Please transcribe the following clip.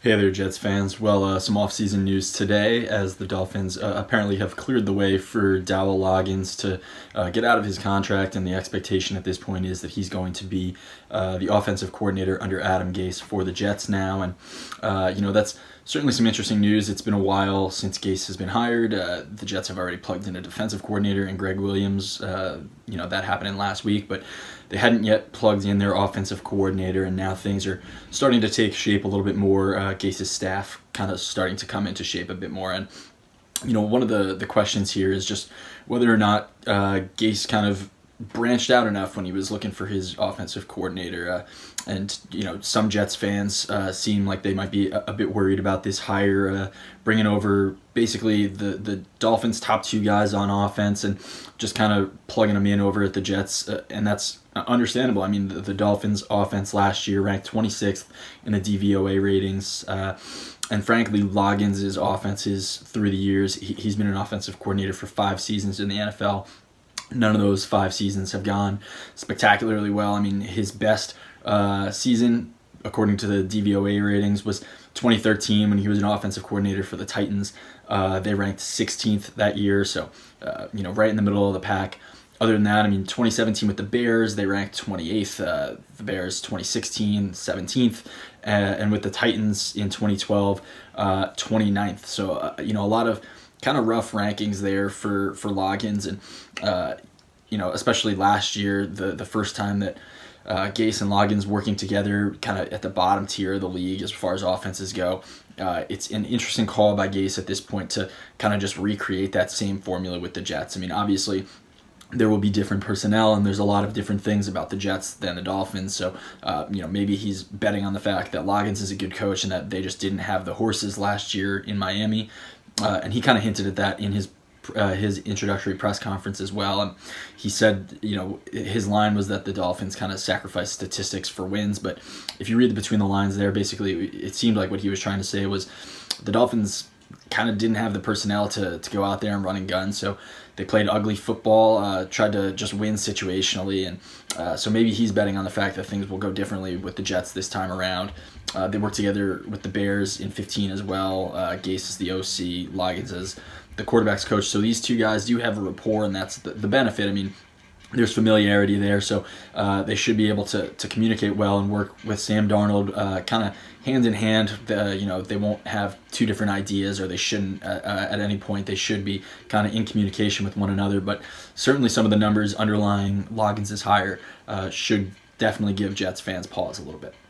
Hey there, Jets fans. Well, some off-season news today as the Dolphins apparently have cleared the way for Dowell Loggains to get out of his contract, and the expectation at this point is that he's going to be the offensive coordinator under Adam Gase for the Jets now. And, that's certainly some interesting news. It's been a while since Gase has been hired. The Jets have already plugged in a defensive coordinator in Greg Williams. That happened in last week, but they hadn't yet plugged in their offensive coordinator, and now things are starting to take shape a little bit more. Gase's staff kind of starting to come into shape a bit more. And, one of the questions here is just whether or not Gase kind of branched out enough when he was looking for his offensive coordinator. Some Jets fans seem like they might be a bit worried about this hire, bringing over basically the Dolphins' top two guys on offense and just kind of plugging them in over at the Jets, and that's understandable. I mean, the Dolphins' offense last year ranked 26th in the DVOA ratings, and frankly, Loggains' offenses through the years, he's been an offensive coordinator for 5 seasons in the NFL. None of those 5 seasons have gone spectacularly well. I mean, his best season, according to the DVOA ratings, was 2013 when he was an offensive coordinator for the Titans. They ranked 16th that year, so right in the middle of the pack. Other than that, I mean, 2017 with the Bears, they ranked 28th. The Bears 2016, 17th, and with the Titans in 2012, 29th. So a lot of kind of rough rankings there for Loggains, and especially last year, the first time that Gase and Loggains working together, kind of at the bottom tier of the league as far as offenses go. It's an interesting call by Gase at this point to kind of just recreate that same formula with the Jets. I mean, obviously, there will be different personnel, and there's a lot of different things about the Jets than the Dolphins. So, maybe he's betting on the fact that Loggains is a good coach and that they just didn't have the horses last year in Miami. And he kind of hinted at that in his introductory press conference as well. And he said, his line was that the Dolphins kind of sacrificed statistics for wins. But if you read between the lines there, basically it seemed like what he was trying to say was the Dolphins kind of didn't have the personnel to go out there and run and gun. So they played ugly football, tried to just win situationally. And so maybe he's betting on the fact that things will go differently with the Jets this time around. They worked together with the Bears in 15 as well. Gase is the OC, Loggains is the quarterback's coach. So these two guys do have a rapport, and that's the benefit. I mean, there's familiarity there, so they should be able to communicate well and work with Sam Darnold kind of hand in hand. They won't have two different ideas, or they shouldn't at any point. They should be kind of in communication with one another. But certainly some of the numbers underlying Loggains' hire should definitely give Jets fans pause a little bit.